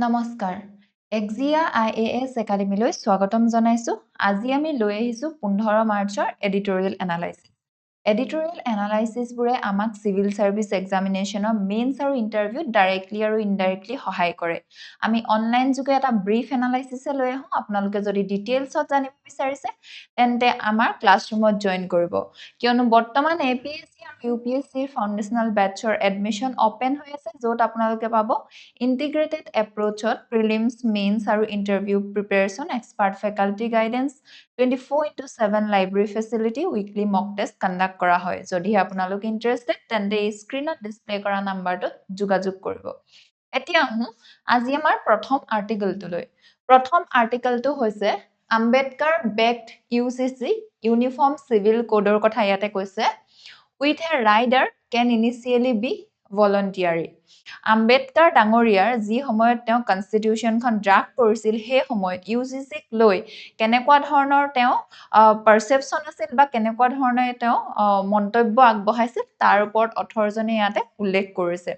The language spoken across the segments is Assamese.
নমস্কাৰ এক্সিয়া IAS একাডেমীলৈ স্বাগতম জনাইছো আজি আমি লৈ আহিছো 15 মাৰ্চৰ এডিটৰিয়েল এনালাইচিছ এডিটৰিয়েল এনালাইচিছবোৰে আমাক সিভিল সাৰ্ভিস এক্সামিনেশনৰ মেইনছ আৰু ইন্টাৰভিউত ডাইৰেক্টলি আৰু ইনডাইৰেক্টলি সহায় কৰে আমি অনলাইন যোগে এটা ব্ৰিফ এনালাইচিছ লৈ আহো আপোনালোকে যদি ডিটেইলছত জানিব বিচাৰিছে তেন্তে আমাৰ ক্লাছৰুমত জয়েন কৰিব কিয়নো বৰ্তমান APSC আৰু UPSC ফাউণ্ডেশ্যনাল বেটচৰ এডমিশন ওপেন হৈ আছে য'ত আপোনালোকে পাব ইন্টিগ্ৰেটেড এপ্ৰোচত প্ৰিলিমছ মেইনছ আৰু interview preparation expert faculty guidance 24/7 library facility weekly mock test conduct কৰা হয় যদি আপোনালোক ইন্টাৰেষ্টেড তেন্তে এই স্ক্ৰিনত ডিসপ্লে কৰা নাম্বাৰটোত যোগাযোগ কৰিব এতিয়া আজি আমাৰ প্ৰথম আৰ্টিকেলটোলৈ প্ৰথম আৰ্টিকেলটো হৈছে Ambedkar backed UCC uniform civil কোডৰ কথা ইয়াতে কৈছে with a rider can initially be voluntary Ambedkar ডাঙৰীয়াৰ যি সময়ত তেওঁ কনস্টিটিউশনখন ড্ৰাফ্ট কৰিছিল সেই সময়ত ইউচিচিক লৈ কেনেকুৱা ধৰণৰ তেওঁ পাৰসেপচন আছিল বা কেনেকুৱা ধৰণে তেওঁ মন্তব্য আগবঢ়াইছিল তাৰ ওপৰত অথৰজনে ইয়াতে উল্লেখ কৰিছে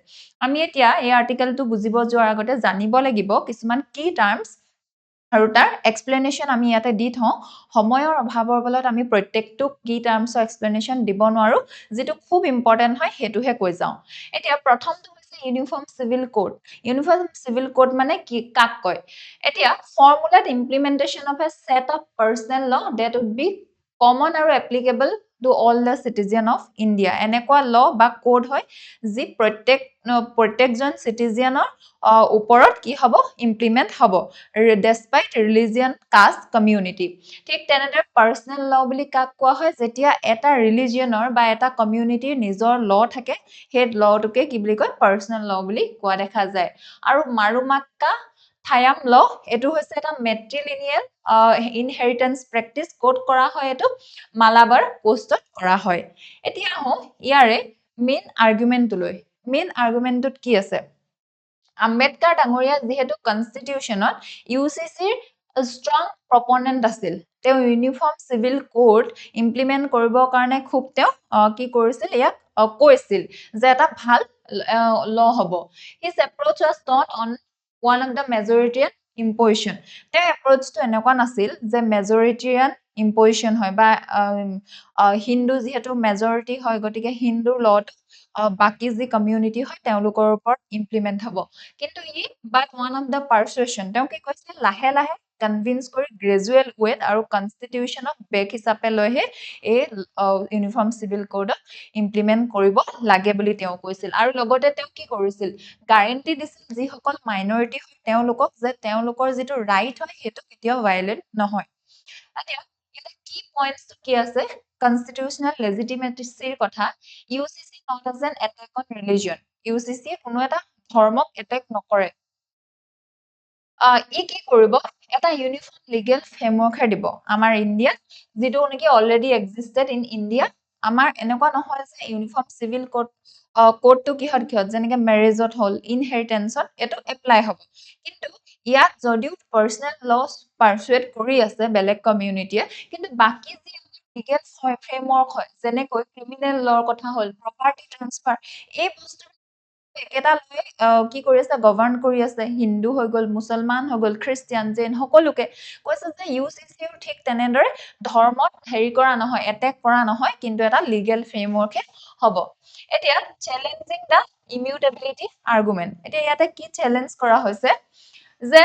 আমি এতিয়া এই আৰ্টিকেলটো বুজিব যোৱাৰ আগতে জানিব লাগিব কিছুমান কি টাৰ্মছ আৰু তাৰ এক্সপ্লেনেশন আমি ইয়াতে দি থওঁ সময়ৰ অভাৱৰ ফলত আমি প্ৰত্যেকটো কি টাৰ্মছৰ এক্সপ্লেনেশন দিব নোৱাৰো যেটো খুব ইম্পৰ্টেন্ট হয় হেতুহে কৈ যাওঁ এতিয়া প্ৰথমটো হৈছে ইউনিফৰ্ম সিভিল কোড মানে কি কাক কয় এতিয়া ফৰ্মুলাত implementation of a set of personal law that would be common আৰু applicable to all the citizen of India এনেকুৱা ল বা কোড হয় যি প্ৰত্যেকজন সিটিজেনৰ ওপৰত কি হ'ব ইমপ্লিমেন্ট হ'ব despite religion caste community ঠিক তেনেদৰে পাৰ্সনেল ল বুলি কাক কোৱা হয় যেতিয়া এটা ৰিলিজিয়নৰ বা এটা কমিউনিটিৰ নিজৰ ল থাকে সেই লটোকে কি বুলি কয় পাৰ্সনেল ল বুলি কোৱা দেখা যায় আৰু মাৰুমাক্কা থায়াম ল এটো হৈছে এটা মেট্ৰিলিনিয়েল ইনহেৰিটেন্স প্ৰেক্টিস কোড কৰা হয় এটো মালাবাৰ কোষ্টত কৰা হয় এতিয়া ইয়াৰে মেইন আৰ্গুমেন্টত কি আছে আম্বেদকাৰ ডাঙৰীয়া যেহেতু কনস্টিটিউশনত ইউচিচিৰ ষ্ট্ৰং প্ৰপনেন্ট আছিল তেওঁ ইউনিফৰ্ম সিভিল কোড ইমপ্লিমেন্ট কৰিবৰ কাৰণে খুব তেওঁ কি কৰিছিল ইয়াক কৈছিল যে এটা ভাল ল হ'ব his approach was not on one of the majoritarian imposition তেওঁ এপ্ৰোচটো এনেকুৱা নাছিল যে মেজৰিটেৰিয়ান ইম্পজিশন হয় বা হিন্দু যেহেতু মেজৰিটি হয় গতিকে হিন্দুৰ লট বাকি যি কমিউনিটি হয় তেওঁলোকৰ ওপৰত ইমপ্লিমেন্ট হ'ব কিন্তু ই বাট ওয়ান অফ দা পাৰসুয়েশন তেওঁ কি কৈছিল লাহে লাহে কনভিন্স কৰি গ্ৰেজুৱেল ৱেট আৰু কনস্টিটিউশনক বেক হিচাপে লৈহে এই ইউনিফৰ্ম সিভিল কোডক ইমপ্লিমেন্ট কৰিব লাগে বুলি তেওঁ কৈছিল আৰু লগতে তেওঁ কি কৰিছিল গ্যাৰান্টি দিছিল যি সকল মাইনৰিটি হয় তেওঁলোকক যে তেওঁলোকৰ যেটো ৰাইট হয় হেতু কেতিয়াও ভায়োলেট নহয় এতিয়া এটা কি পইণ্টস কি আছে কনস্টিটিউশনাল লেজিটিমেচিৰ কথা UCC not as an attack on religion UCC কোনো এটা ধৰ্মক এটাক নকৰে ই কি কৰিব এটা ইউনিফৰ্ম লিগেল ফ্ৰেমৱৰ্ক দিব আমাৰ ইন্ডিয়া যেটো নেকি অলৰেডি এক্সিস্টেড ইন ইন্ডিয়া আমাৰ এনেকুৱা নহয় যে ইউনিফৰ্ম সিভিল কোডটো কিহত যেনেকে মেৰেজত হল ইনহেৰিটেন্সত এটো এপ্লাই হ'ব কিন্তু ইয়াত যদিও পাৰ্সনেল লস পাৰসুৱেট কৰি আছে বেলেগ কমিউনিটিয়ে কিন্তু বাকি যি লিগেল ফ্ৰেমৱৰ্ক হয় যেনেকৈ ক্ৰিমিনেল লৰ কথা হল প্ৰপাৰ্টি ট্ৰান্সফাৰ এই বস্তু একেটা লৈ কি কৰি আছে গভৰ্ণ কৰি আছে হিন্দু হৈ গল মুছলমান হৈ গল খ্ৰীষ্টিয়ান জৈন সকলোকে কৈছে যে ইউচিচিও ঠিক তেনেদৰে ধৰ্মত হেৰি কৰা নহয় এটেক কৰা নহয় কিন্তু এটা লিগেল ফ্ৰেমৱৰ্ক হ'ব এতিয়া চ্যালেঞ্জিং দা ইমিউটেবিলিটি আৰ্গুমেন্ট এতিয়া ইয়াতে কি চ্যালেঞ্জ কৰা হৈছে যে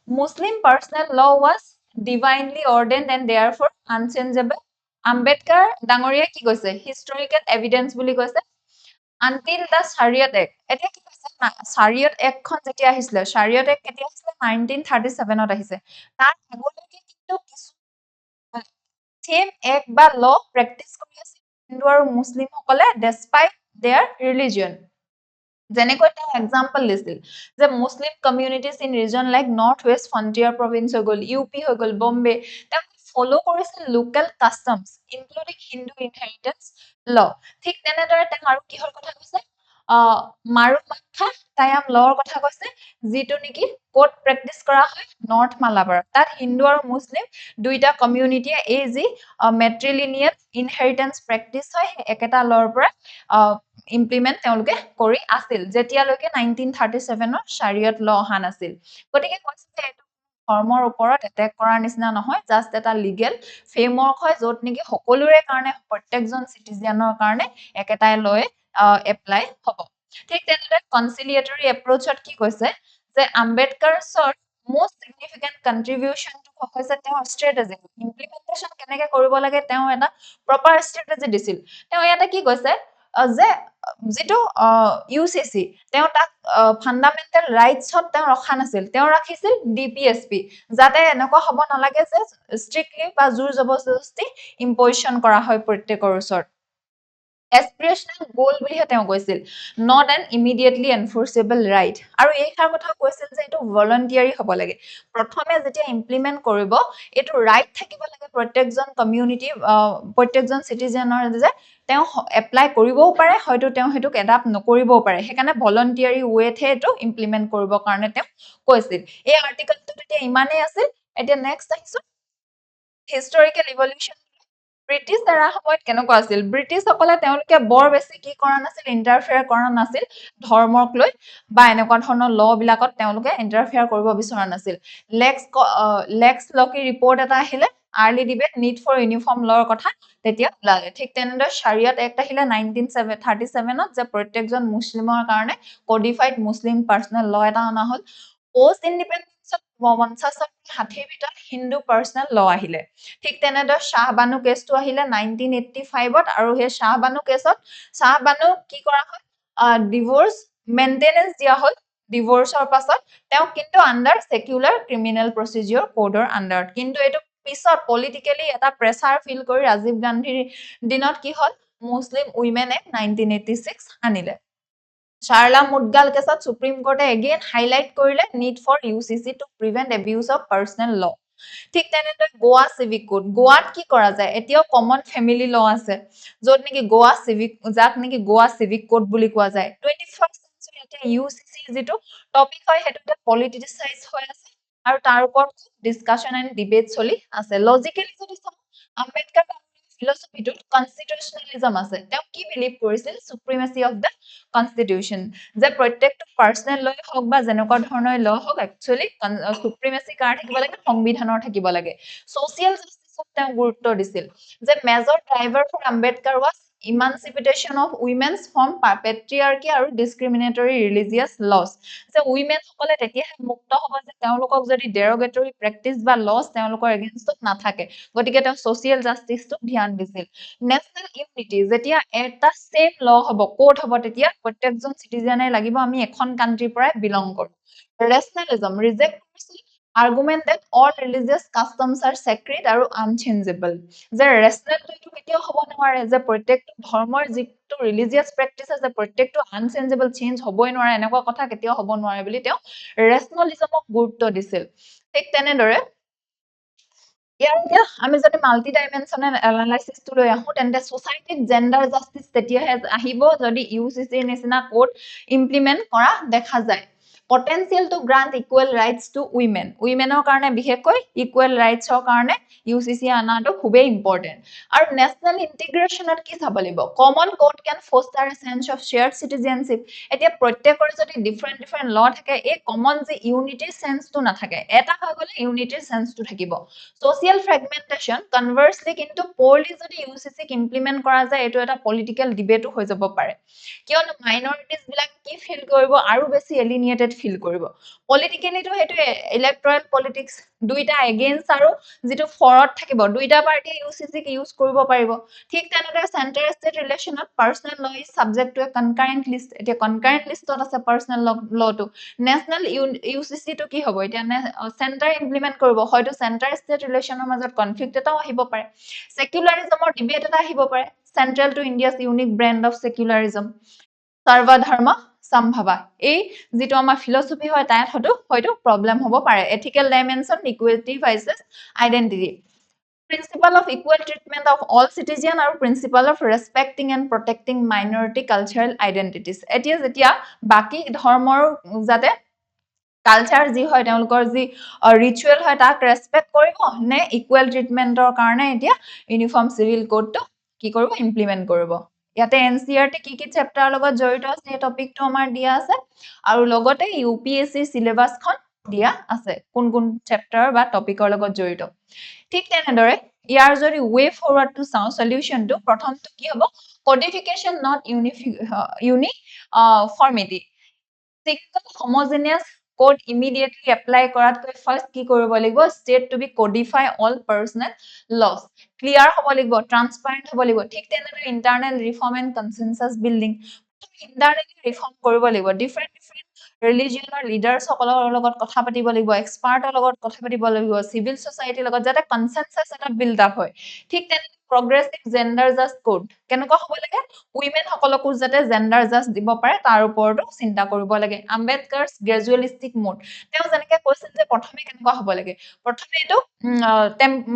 মুসলিম পাৰ্সনেল ল ওয়াজ ডিভাইনলি অৰ্ডেন্ড এণ্ড দেয়াৰফৰ আনচেঞ্জেবল আম্বেদকাৰ ডাঙৰীয়া কি কৈছে হিষ্টৰিকেল এভিডেন্স বুলি কৈছে until the Shariat Act এতিয়া কি কৈছে Shariat Act খন যেতিয়া আহিছিল Shariat Act কেতিয়া আহিছিল 1937 ত আহিছে তাৰ আগলৈকে কিন্তু কিছু সেম এক বা ল প্ৰেক্টিস কৰি আছে হিন্দু আৰু মুসলিম সকলে despite their religion যেনেকৈ এটা এক্সাম্পল দিছিল যে Muslim communities in region like north west frontier province হৈ গল ইউপি হৈ গল বম্বে তেওঁ ফলো কৰিছিল local customs including Hindu inheritance law ঠিক তেনেদৰে তেওঁ আৰু কিহৰ কথা কৈছে মাৰুমাক্কা থায়াম লৰ কথা কৈছে যেটো নেকি কোড প্ৰেক্টিস কৰা হয় নৰ্থ মালাবাৰ তাত হিন্দু আৰু মুসলিম দুইটা কমিউনিটিয়ে এই যি মেট্ৰিলিনিয়েল ইনহেৰিটেন্স প্ৰেক্টিস হয় একেটা লৰ পৰা ইমপ্লিমেন্ট তেওঁলোকে কৰি আছিল যেতিয়ালৈকে 1937 ৰ শাৰিয়ত ল অহা নাছিল গতিকে কৈছে যে এইটো ধৰ্মৰ ওপৰত এটেক কৰাৰ নিচিনা নহয় জাষ্ট এটা লিগেল ফ্ৰেমৱৰ্ক হয় য'ত নেকি সকলোৰে কাৰণে প্ৰত্যেকজন চিটিজেনৰ কাৰণে একেটাই লৈ এপ্লাই হ'ব ঠিক তেনেদৰে কনচিলিয়েটৰী এপ্ৰোচত কি কৈছে যে আম্বেদকাৰৰ most significant contribution to হৈছে তেওঁৰ ষ্ট্ৰেটেজি ইমপ্লিমেন্টেশন কেনেকৈ কৰিব লাগে তেওঁ এটা প্ৰপাৰ ষ্ট্ৰেটেজি দিছিল তেওঁ ইয়াতে কি কৈছে যে যেটো ইউসিসি তেওঁ তাক ফান্ডামেন্টাল ৰাইটছত তেওঁ ৰখা নাছিল তেওঁ ৰাখিছিল ডিপিএসপি যাতে এনেকুৱা হ'ব নালাগে যে স্ট্ৰিক্টলি বা জোৰ জবৰদস্তি ইম্পজিশন কৰা হয় প্ৰত্যেকৰ ওচৰত এস্পিৰেশনাল গোল বুলিহে তেওঁ কৈছিল নট এন ইমিডিয়েটলি এনফোৰ্সেবল ৰাইট আৰু এইখাৰ কথা কৈছিল যে এইটো ভলান্টিয়াৰী হ'ব লাগে প্ৰথমে যেতিয়া ইমপ্লিমেন্ট কৰিব এইটো ৰাইট থাকিব লাগে প্ৰত্যেকজন কমিউনিটি প্ৰত্যেকজন সিটিজেনৰ যে তেওঁ এপ্লাই কৰিবও পাৰে হয়তো তেওঁ হেতুক এডাপ্ট নকৰিবও পাৰে হেকাৰণে ভলান্টিয়াৰী ওয়েথে এটো ইমপ্লিমেন্ট কৰিব কাৰণে তেওঁ কৈছিল এই আৰ্টিকেলটো তেতিয়া ইমানেই আছিল এতিয়া নেক্সট আহিছো হিষ্টৰিকেল ইভলিউশন ব্ৰিটিছ এৰা সময়ত কেনেকুৱা আছিল ব্ৰিটিছসকলে তেওঁলোকে বৰ বেছি কি কৰা নাছিল ইন্টাৰফেয়াৰ কৰা নাছিল ধৰ্মক লৈ বা এনেকুৱা ধৰণৰ ল বিলাকত তেওঁলোকে ইন্টাৰফেয়াৰ কৰিব বিচৰা নাছিল লেক্স লকি ৰিপৰ্ট এটা আহিলে early debate need for uniform লৰ কথা তেতিয়া লাগে ঠিক তেনেদৰে শাৰিয়াত এক্ট আহিলে 1937 যে প্ৰত্যেকজন মুছলিমৰ কাৰণে কোডিফাইড মুছলিম পাৰ্সনেল ল এটা অনা হ'ল পোষ্ট ইন্ডিপেন্ডেন্সত 50-60 ভিতৰত হিন্দু পাৰ্সনেল ল আহিলে ঠিক তেনেদৰে শাহবানু কেছটো আহিলে 1985ত আৰু হে শাহবানু কেছত শাহবানু কি কৰা হয় ডিভোৰ্স মেইনটেনেন্স দিয়া হ'ল ডিভোৰ্সৰ পাছত তেওঁ কিন্তু আন্ডাৰ সেকুলাৰ ক্ৰিমিনেল প্ৰসিডিউৰ কোডৰ আন্ডাৰত কিন্তু এটো পিছত পলিটিক্যালি এটা প্ৰেসাৰ ফিল কৰি ৰাজীৱ গান্ধীৰ দিনত কি হ'ল মুসলিম উইমেন এক্ট 1986 আনিলে Sharla Mudgal কেছত সুপ্ৰিম কোৰ্টে এগেইন হাইলাইট কৰিলে need for UCC to prevent abuse of personal law ঠিক তেনেদৰে গোৱা সিভিক কোড গোৱাত কি কৰা যায় এতিয়াও কমন ফ্যামিলি ল আছে য'ত নেকি গোৱা সিভিক যাক নেকি গোৱা সিভিক কোড বুলি কোৱা যায় 21st century এতিয়া ইউসিসি যেটো টপিক হয় হেতুতে পলিটিসাইজ হৈ আছে আৰু তাৰ ওপৰত ডিসকাশন এন্ড ডিবেট চলি আছে লজিক্যালি যদি চাও আম্বেদকাৰ ফিলসফিটো কনস্টিটিউশনালিজম আছে তেওঁ কি বিলিভ কৰিছিল সুপ্ৰিমেসি অফ দা কনস্টিটিউশন যে প্ৰত্যেকটো পাৰ্সনেল ল হওক বা যেনেকুৱা ধৰণৰ ল হওক একচুয়ালি সুপ্ৰিমেসি কাৰ থাকিব লাগে সংবিধানৰ থাকিব লাগে সোশিয়াল জাস্টিসত তেওঁ গুৰুত্ব দিছিল যে major driver for Ambedkar was emancipation of women's from patriarchy আৰু ডিসক্ৰিমিনেটৰী ৰিলিজিয়াছ লস যে উইমেন সকলে তেতিয়াহে মুক্ত হ'ব যে তেওঁলোকক যদি ডেৰোগেটৰী প্ৰেক্টিস বা লস তেওঁলোকৰ এগেইনষ্টত নাথাকে গতিকে তেওঁ সোশিয়াল জাস্টিসটো ধ্যান দিছিল নেশনাল ইউনিটি যেতিয়া এটা সেম ল হ'ব কোড হ'ব তেতিয়া প্ৰত্যেকজন সিটিজেনে লাগিব আমি এখন কান্ট্ৰিৰ পৰা বিলং কৰো ৰেশনালিজম ৰিজেক্ট কৰিছিল argument that all religious customs are sacred আৰু unchangeable যে ৰেশনালিটি কেতিয়াও হ'ব নোৱাৰে যে প্ৰত্যেকটো ধৰ্মৰ যিটো ৰিলিজিয়াছ প্ৰেক্টিস আছে প্ৰত্যেকটো আনচেঞ্জেবল চেঞ্জ হ'বই নোৱাৰে এনেকুৱা কথা কেতিয়াও হ'ব নোৱাৰে বুলি তেওঁ ৰেশনালিজমক গুৰুত্ব দিছিল ঠিক তেনেদৰে ইয়াৰ আমি যদি মাল্টি ডাইমেনশনাল এনালাইসিস টো লৈ আহো তেন্তে সোসাইটিত জেন্ডাৰ জাস্টিস তেতিয়াহে আহিব যদি ইউসিসিৰ নিচিনা কোড ইমপ্লিমেন্ট কৰা দেখা যায় potential to grant equal rights to women womenৰ কাৰণে বিশেষকৈ equal rights ৰ কাৰণে UCC আনাটো খুবেই ইম্পৰ্টেন্ট আৰু নেশনাল ইন্টিগ্ৰেশনত কি চাব লাগিব common code can foster a sense of shared citizenship এতিয়া প্ৰত্যেকৰ যদি ডিফাৰেন্ট ল থাকে এই কমন যে ইউনিটিৰ সেন্সটো নাথাকে এটা হৈ গলে ইউনিটিৰ সেন্সটো থাকিব সোশিয়াল ফ্ৰেগমেন্টেশন কনভাৰ্সলি কিন্তু পৰলি যদি ইউসিসি ইমপ্লিমেন্ট কৰা যায় এটো এটা পলিটিক্যাল ডিবেটো হৈ যাব পাৰে কিয়নো মাইনৰিটিজ বিলাক কি ফিল কৰিব আৰু বেছি এলিনিয়েটেড ফিল কৰিব পলিটিক্যালি তো হেতু ইলেক্টৰাল পলিটিক্স দুইটা এগেইনষ্ট আৰু যেটো ফৰত থাকিব দুইটা পাৰ্টি ইউসিসি ক ইউজ কৰিব পাৰিব ঠিক তেনেদৰে সেন্টাৰ ষ্টেট ৰিলেশনত personal law is subject to a concurrent list এতিয়া কনকাৰেন্ট লিষ্টত আছে পাৰ্সনেল লটো নেশনাল ইউসিসি তো কি হ'ব এতিয়া সেন্টাৰ ইমপ্লিমেন্ট কৰিব হয়তো সেন্টাৰ ষ্টেট ৰিলেশনৰ মাজত কনফ্লিক্ট এটাও আহিব পাৰে সেকুলাৰিজমৰ ডিবেট এটা আহিব পাৰে central to India's unique brand of secularism সৰ্বধৰ্ম সম্ভাৱা এই যেটো আমাৰ ফিলসফি হয় তাত হয়তো প্ৰবলেম হ'ব পাৰে ethical dimension equity versus identity principle of equal treatment of all citizen আৰু principle of respecting and protecting minority cultural identities এতিয়া যেতিয়া বাকি ধৰ্মৰ যাতে কালচাৰ যি হয় তেওঁলোকৰ যি ৰিচুৱেল হয় তাক ৰেসপেক্ট কৰিব নে ইকুৱেল ট্ৰিটমেন্টৰ কাৰণে এতিয়া ইউনিফৰ্ম সিভিল কোডটো কি কৰিব ইমপ্লিমেন্ট কৰিব ইয়াতে এনচিইআৰটি কি চেপ্টাৰৰ লগত জড়িত আছে এই টপিকটো আমাৰ দিয়া আছে আৰু লগতে ইউপিএসসি সিলেবাসখন দিয়া আছে কোন চেপ্টাৰ বা টপিকৰ লগত জড়িত ঠিক তেনেদৰে ইয়াৰ যদি ৱে ফৰৱাৰ্ড টু চাও সলিউশনটো প্ৰথমটো কি হ'ব codification not uniformity single homogeneous code immediately apply কৰাতকৈ first কি কৰিব লাগিব state to be codify all personal laws clear হ'ব লাগিব transparent হ'ব লাগিব ঠিক তেনেদৰে internal reform and consensus building internally reform কৰিব লাগিব different ৰিলিজিয়নৰ লিডাৰ্স সকলৰ লগত কথা পাতিব লাগিব এক্সপাৰ্টৰ লগত কথা পাতিব লাগিব সিভিল সোসাইটিৰ লগত যাতে কনসেনসাস এটা বিল্ড আপ হয় ঠিক তেনে progressive gender just code কেনেকুৱা হ'ব লাগে women সকলকো যাতে gender just দিব পাৰে তাৰ ওপৰতো চিন্তা কৰিব লাগে আম্বেদকাৰস গ্ৰেজুৱেলিস্টিক মোড তেওঁ যেনেকৈ কৈছিল যে প্ৰথমে কেনেকুৱা হ'ব লাগে প্ৰথমে এটো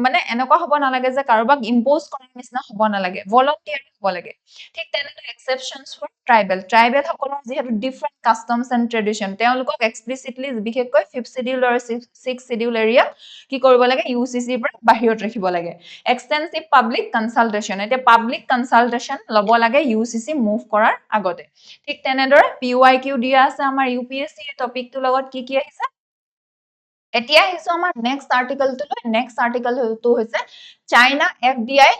মানে এনেকুৱা হ'ব নালাগে যে কাৰোবাক ইম্পোজ কৰাৰ নিচিনা হ'ব নালাগে ভলান্টিয়াৰি হ'ব লাগে ঠিক তেনেদৰে এক্সেপশনস ফৰ ট্ৰাইবেল সকলৰ যেহেতু ডিফাৰেন্ট কাস্টমছ এণ্ড ট্ৰেডিশন তেওঁলোকক এক্সপ্লিসিটলি বিশেষকৈ 5th শিডিউল আৰু 6th শিডিউল এৰিয়া কি কৰিব লাগে ইউচিচিৰ পৰা বাহিৰত ৰাখিব লাগে এক্সটেন্সিভ পাব্লিক কনসালটেশন এতিয়া পাব্লিক কনসালটেশন লব লাগে ইউচিচি মুভ কৰাৰ আগতে ঠিক তেনেদৰে পিওআইকিউ দিয়া আছে আমাৰ ইউপিএসসি টপিকটো লগত কি আহিছে এতিয়া আহিছো আমাৰ নেক্সট আৰ্টিকলটো নেক্সট আৰ্টিকলটো হৈছে China FDI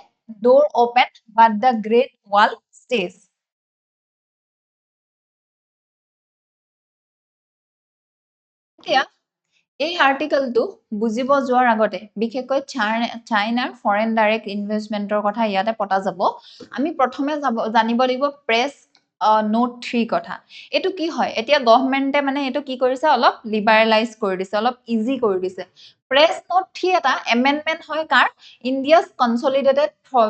ডোৰ open but the great wall stays এতিয়া এই আৰ্টিকলটো বুজিব যোৱাৰ আগতে বিশেষকৈ চাইনাৰ ফৰেন ডাইৰেক্ট ইনভেষ্টমেন্টৰ কথা ইয়াতে পতা যাব আমি প্ৰথমে জানিব লাগিব প্ৰেছ নোট 3 কথা এটো কি হয় এতিয়া গভৰ্নমেন্টে মানে এটো কি কৰিছে অলপ লিবাৰেলাইজ কৰি দিছে অলপ ইজি কৰি দিছে প্ৰেছ নোট 3 এটা এমেন্ডমেন্ট হয় কাৰ India's consolidated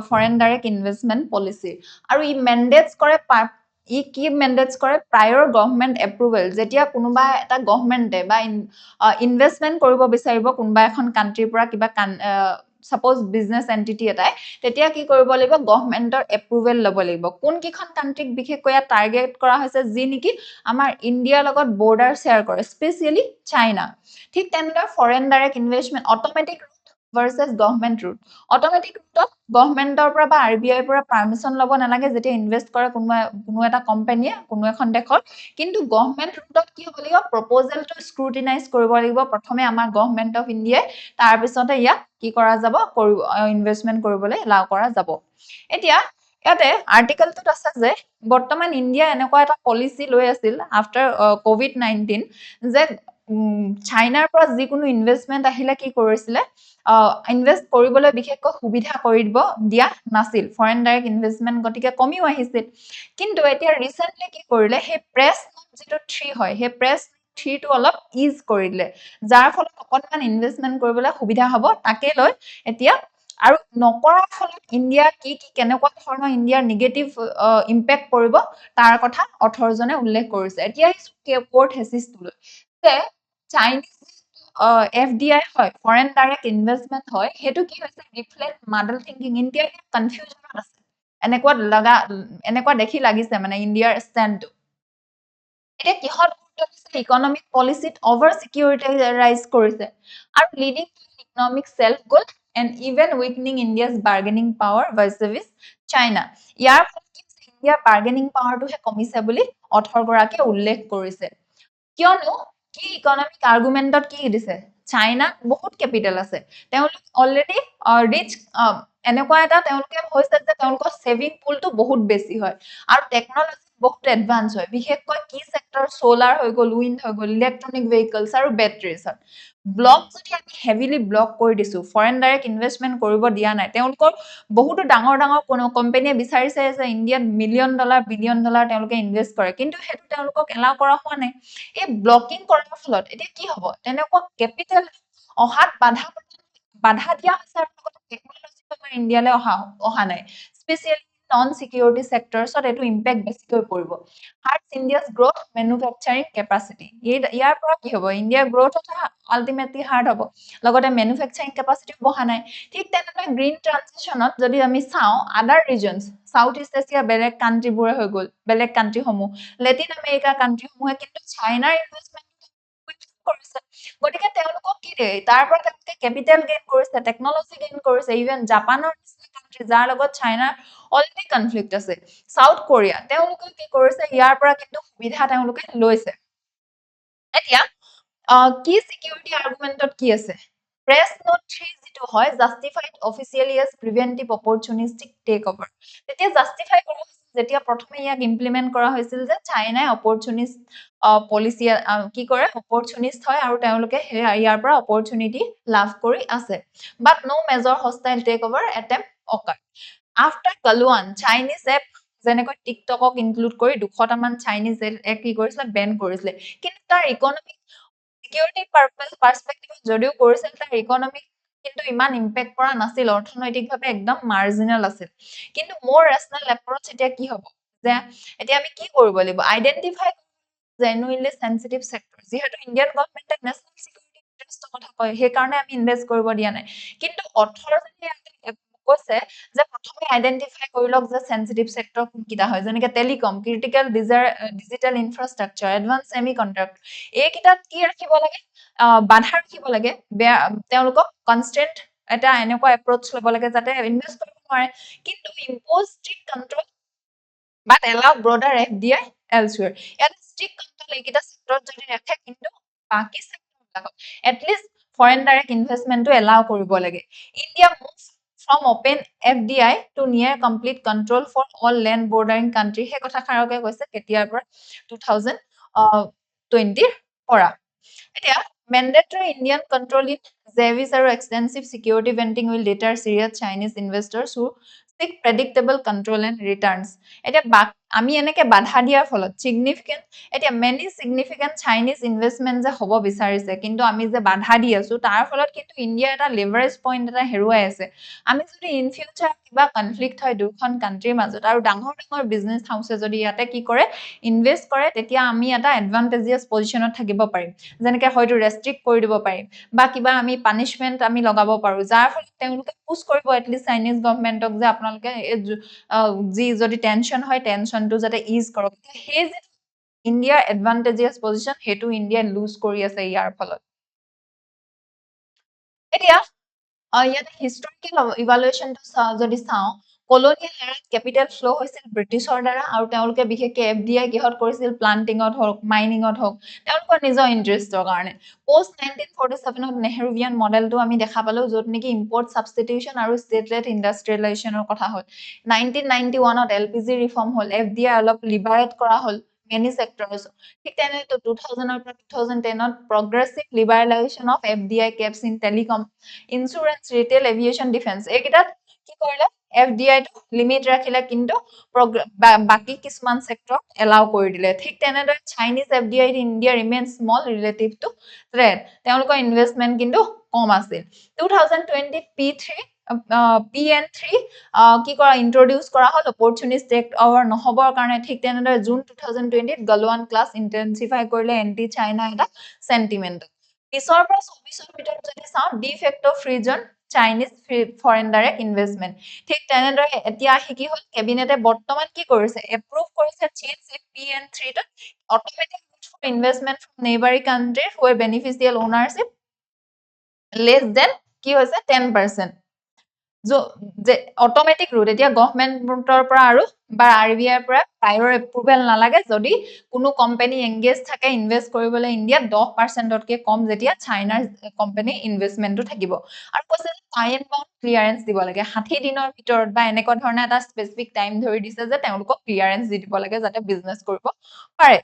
foreign direct investment policy আৰু ই মেন্ডেটস কৰে ই কি মেন্ডেটস কৰে প্ৰায়ৰ গভৰ্নমেন্ট এপ্ৰুভেল যেতিয়া কোনোবা এটা গভৰ্নমেন্টে বা ইনভেষ্টমেন্ট কৰিব বিচাৰিব কোনোবা এখন কান্ট্ৰিৰ পৰা কিবা সাপোজ বিজনেস এন্টিটি এটাই তেতিয়া কি কৰিব লাগিব গভৰ্নমেন্টৰ এপ্ৰুভেল ল'ব লাগিব কোন কিখন কান্ট্ৰিক বিশেষকৈ টাৰ্গেট কৰা হৈছে যি নেকি আমাৰ ইণ্ডিয়াৰ লগত বৰ্ডাৰ শেয়াৰ কৰে স্পেশালি চাইনা ঠিক তেনেদৰে foreign direct investment automatic versus government route automatic route governmentor পৰা বা আৰবিআই পৰা পাৰমিশন লব নালাগে যেতিয়া ইনভেস্ট কৰে কোনো এটা কোম্পানীয়ে কোনো এখন দেশত কিন্তু গভৰ্নমেন্ট ৰুটত কি হ'ব লাগিব প্ৰপোজালটো স্ক্ৰুটিনাইজ কৰিব লাগিব প্ৰথমে আমাৰ গভৰ্নমেন্ট অফ ইণ্ডিয়া তাৰ পিছতে ইয়াক কি কৰা যাব ইনভেষ্টমেন্ট কৰিবলৈ এলাও কৰা যাব এতিয়া ইয়াতে আৰ্টিকলটোত আছে যে বৰ্তমান ইণ্ডিয়া এনেকুৱা এটা পলিচি লৈ আছিল আফটাৰ কোভিড-19 যে চাইনাৰ পৰা যিকোনো ইনভেষ্টমেন্ট আহিলে কি কৰিছিলে ইনভেস্ট কৰিবলৈ বিশেষকৈ সুবিধা কৰি দিয়া নাছিল ফৰেন ডাইৰেক্ট ইনভেষ্টমেন্ট গতিকে কমিও আহিছিল কিন্তু এতিয়া ৰিসেন্টলি কি কৰিলে হে প্ৰেছ যেটো 3 হয় হে প্ৰেছ 3 টো অলপ ইজ কৰি দিলে যাৰ ফলত অকনমান ইনভেষ্টমেন্ট কৰিবলৈ সুবিধা হ'ব তাকে লৈ এতিয়া আৰু নকৰাৰ ফলত ইণ্ডিয়া কি কেনেকুৱা ধৰণৰ ইণ্ডিয়াৰ নেগেটিভ ইম্পেক্ট পৰিব তাৰ কথা অথৰজনে উল্লেখ কৰিছে এতিয়া কোৰ্ট হেচিছটো লৈ যে চাইনিজ FDI হয় ফৰেন ডাইৰেক্ট ইনভেষ্টমেন্ট হয় হেতু কি হৈছে ৰিফ্লেক্ট মডেল থিংকিং ইণ্ডিয়া কনফিউজনত আছে এনেকুৱা দেখি লাগিছে মানে ইণ্ডিয়াৰ ষ্টেণ্ডটো এতিয়া কিহত গুৰুত্ব দিছে ইকনমিক পলিচিত অভাৰ সিকিউৰিটাইজ কৰিছে আৰু leading to economic self goal and even weakening India's bargaining power versus China ইয়াৰ ফলত ইণ্ডিয়াৰ বাৰ্গেনিং পাৱাৰটোহে কমিছে বুলি অথৰ গৰাকীয়ে উল্লেখ কৰিছে কিয়নো কি ইকনমিক আৰ্গুমেন্টত কি দিছে চাইনা বহুত ক্যাপিটাল আছে তেওঁলোক অলৰেডি ৰিচ এনেকুৱা এটা তেওঁলোকে হৈছে যে তেওঁলোকৰ সেভিং পুলটো বহুত বেছি হয় আৰু টেকনলজি বহুত এডভান্স হয় বিশেষকৈ কি সেক্টৰ সোলাৰ হৈ গল উইন্ড হৈ গল ইলেক্ট্ৰনিক ভেহিকলছ আৰু বেটাৰিজ ব্লক যদি আমি হেভিলি ব্লক কৰি দিছো ফৰেন ডাইৰেক্ট ইনভেষ্টমেন্ট কৰিব দিয়া নাই তেওঁলোকৰ বহুতো ডাঙৰ কোনো কোম্পানীয়ে বিচাৰিছে যে ইণ্ডিয়াত মিলিয়ন ডলাৰ বিলিয়ন ডলাৰ তেওঁলোকে ইনভেষ্ট কৰে কিন্তু হেতু তেওঁলোকক এলাও কৰা হোৱা নাই এই ব্লকিং কৰাৰ ফলত এতিয়া কি হ'ব তেনেকুৱা ক্যাপিটাল অহাত বাধা দিয়া হৈছে আৰু টেকনলজি আমাৰ ইণ্ডিয়ালৈ অহা নাই স্পেশালি নন সিকিউৰিটি সেক্টৰছত এটো ইম্পেক্ট বেছিকৈ পৰিব হাৰ্টস ইণ্ডিয়াস গ্ৰোথ ম্যানুফ্যাকচাৰিং ক্যাপাসিটি ইয়াৰ পৰা কি হ'ব ইণ্ডিয়াৰ গ্ৰোথ আলটিমেটলি হাৰ্ট হ'ব লগতে ম্যানুফ্যাকচাৰিং ক্যাপাসিটি বহা নাই ঠিক তেনেকৈ গ্ৰীণ ট্ৰানজিশনত যদি আমি চাও আদাৰ ৰিজনস সাউথ ইষ্ট এছিয়া বেলেগ কান্ট্ৰিবোৰে হৈ গল বেলেগ কান্ট্ৰিসমূহ লেটিন আমেৰিকা কান্ট্ৰিসমূহে কিন্তু চাইনাৰ ইনভেষ্টমেন্ট কৰিছে গতিকে তেওঁলোকক কি দিয়ে তাৰ পৰা তেওঁলোকে কেপিটেল গেইন কৰিছে টেকনলজি গেইন কৰিছে ইভেন জাপানৰ নিচিনা কাণ্ট্ৰি যাৰ লগত চাইনাৰ অলৰেডি কনফ্লিক্ট আছে সাউথ কোৰিয়া তেওঁলোকে কি কৰিছে ইয়াৰ পৰা কিন্তু সুবিধা তেওঁলোকে লৈছে এতিয়া কি সিকিউৰিটি আৰ্গুমেন্টত কি আছে প্ৰেছ নোট 3 যেটো হয় জাস্টিফাইড অফিচিয়ালি এজ প্ৰিভেন্টিভ অপৰচুনিষ্টিক টেক ওভাৰ তেতিয়া জাস্টিফাই কৰা হৈছিল যেতিয়া প্ৰথমে ইয়াক ইমপ্লিমেন্ট কৰা হৈছিল যে চাইনাই অপৰচুনিষ্ট পলিচি কি কৰে অপৰচুনিষ্ট হয় আৰু তেওঁলোকে ইয়াৰ পৰা অপৰচুনিটি লাভ কৰি আছে but no major hostile take over attempt occur after Galwan Chinese app যেনেকৈ টিকটকক ইনক্লুড কৰি 200টা মান চাইনিজ এপ কি কৰিছিলে বেন কৰিছিলে কিন্তু তাৰ ইকনমিক সিকিউৰিটি পাৰ্সপেক্টিভত যদিও কৰিছিল তাৰ ইকনমিক কিন্তু ইমান ইম্পেক্ট কৰা নাছিল অৰ্থনৈতিকভাৱে একদম মাৰ্জিনাল আছিল কিন্তু মোৰ ৰেশনাল এপ্ৰচ এতিয়া কি হ'ব যে এতিয়া আমি কি কৰিব লাগিব আইডেন্টিফাই জেনুইনলি সেনসিটিভ সেক্টৰ যেহেতু ইন্ডিয়ান গভৰ্নমেন্টে নেশনাল সিকিউৰিটি ইন্টাৰেষ্টৰ কথা কয় সেইকাৰণে আমি ইনভেষ্ট কৰিব দিয়া নাই কিন্তু অথৰজনে কৈছে যে প্ৰথমে আইডেন্টিফাই কৰি লওক যে সেনসিটিভ সেক্টৰ কোনকিটা হয় যেনেকৈ telecom critical digital infrastructure advance semiconductor এইকিটাত কি ৰাখিব লাগে বাধা ৰাখিব লাগে তেওঁলোকক কনস্ট্যান্ট এটা এনেকুৱা এপ্ৰচ ল'ব লাগে যাতে ইনভেষ্ট কৰিব নোৱাৰে কিন্তু ইম্পোজ ষ্ট্ৰিক্ট কন্ট্ৰোল বাট এলাউ ব্ৰডাৰ এফডিআই এলসুৱেৰ ইয়াত ষ্ট্ৰিক্ট কন্ট্ৰোল এইকিটা সেক্টৰত যদি ৰাখে কিন্তু বাকি সেক্টৰবিলাকত এটলিষ্ট ফৰেন ডাইৰেক্ট ইনভেষ্টমেন্টটো এলাউ কৰিব লাগে India move from open FDI to near complete control for all land bordering country হে কথা খাৰকে কৈছে কেতিয়াৰ পৰা 2020 পৰা এতিয়া mandatory Indian control in JVs আৰু extensive security venting will deter serious Chinese investors who seek predictable control and returns এতিয়া আমি এনেকে বাধা দিয়াৰ ফলত significant এতিয়া many significant Chinese investment যে হ'ব বিচাৰিছে কিন্তু আমি যে বাধা দি আছো তাৰ ফলত কিন্তু ইন্ডিয়া এটা লেভাৰেজ পইণ্ট এটা হেৰুৱাই আছে আমি যদি ইন ফিউচাৰ কিবা কনফ্লিক্ট হয় দুখন কান্ট্ৰিৰ মাজত আৰু ডাঙৰ ডাঙৰ বিজনেছ হাউসে যদি ইয়াতে কি কৰে ইনভেষ্ট কৰে তেতিয়া আমি এটা এডভান্টেজিয়াস পজিশনত থাকিব পাৰিম যেনেকৈ হয়তো ৰেষ্ট্ৰিক্ট কৰি দিব পাৰিম বা কিবা আমি পানিশমেন্ট আমি লগাব পাৰো যাৰ ফলত তেওঁলোকে পুশ কৰিব এটলিষ্ট চাইনিজ গভৰ্নমেন্টক যে আপোনালোকে যি যদি টেনশন হয় টেনশনটো যাতে ইজ কৰক সেই যে ইণ্ডিয়াৰ এডভান্টেজিয়াস পজিশন হেতু ইণ্ডিয়া লুজ কৰি আছে ইয়াৰ ফলত এতিয়া ইয়াত হিষ্টৰিকেল ইভালুৱেশনটো যদি চাওঁ কলোনিয়েল এৰাত কেপিটেল ফ্লো হৈছিল ব্ৰিটিছৰ দ্বাৰা আৰু তেওঁলোকে বিশেষকৈ এফডিআই কিহত কৰিছিল প্লান্টিঙত হওক মাইনিঙত হওক তেওঁলোকৰ নিজৰ ইন্টাৰেষ্টৰ কাৰণে পোষ্ট 1947ত নেহৰুভিয়ান মডেলটো আমি দেখা পালো য'ত নেকি ইম্পৰ্ট সাবষ্টিটিউশন আৰু ষ্টেট লেড ইণ্ডাষ্ট্ৰিয়েলাইজেশ্যনৰ কথা হ'ল 1991ত এলপিজি ৰিফৰ্ম হ'ল এফডিআই অলপ লিবাৰেট কৰা হ'ল many sectors ঠিক তেনে 2000 পৰা 2010ত progressive liberalization of FDI caps in telecom insurance retail aviation defense এইকিটাত কি কৰিলে FDI টো লিমিট ৰাখিলে কিন্তু বাকি কিছুমান সেক্টৰ এলাউ কৰি দিলে ঠিক তেনেদৰে Chinese FDI in India remain small relative to trade তেওঁলোকৰ ইনভেষ্টমেন্ট কিন্তু কম আছিল 2020 P3 PN3 কি কৰা ইন্ট্ৰোডিউস কৰা হ'ল অপৰচুনিষ্ট টেক ওভাৰ নহবৰ কাৰণে ঠিক তেনেদৰে জুন 2020 গলৱান ক্লাছ ইন্টেনসিফাই কৰিলে এন্টি চাইনা এটা সেন্টিমেন্ট পিছৰ পৰা 24ৰ ভিতৰত যদি চাওঁ ডি ফেক্টো ফ্ৰী জোন চাইনিজ ফৰেন ডাইৰেক্ট ইনভেষ্টমেন্ট ঠিক তেনেদৰে এতিয়া কি হ'ল কেবিনেটে বৰ্তমান কি কৰিছে এপ্ৰুভ কৰিছে চেঞ্জ PN3 ত automatic investment from neighbouring country who beneficial ownership less than কি হৈছে 10% যে অটোমেটিক ৰুট এতিয়া গভৰ্নমেন্টৰ পৰা আৰু বা আৰবিআইৰ পৰা প্ৰায়ৰ এপ্ৰুভেল নালাগে যদি কোনো কোম্পানী এংগেজ থাকে ইনভেষ্ট কৰিবলৈ ইণ্ডিয়াত 10%তকৈ কম যেতিয়া চাইনাৰ কোম্পানী ইনভেষ্টমেন্টটো থাকিব আৰু কৈছে টাইম বাউণ্ড ক্লিয়াৰেন্স দিব লাগে 60 দিনৰ ভিতৰত বা এনেকুৱা ধৰণে এটা স্পেসিফিক টাইম ধৰি দিছে যে তেওঁলোকক ক্লিয়াৰেন্স দি দিব লাগে যাতে বিজনেছ কৰিব পাৰে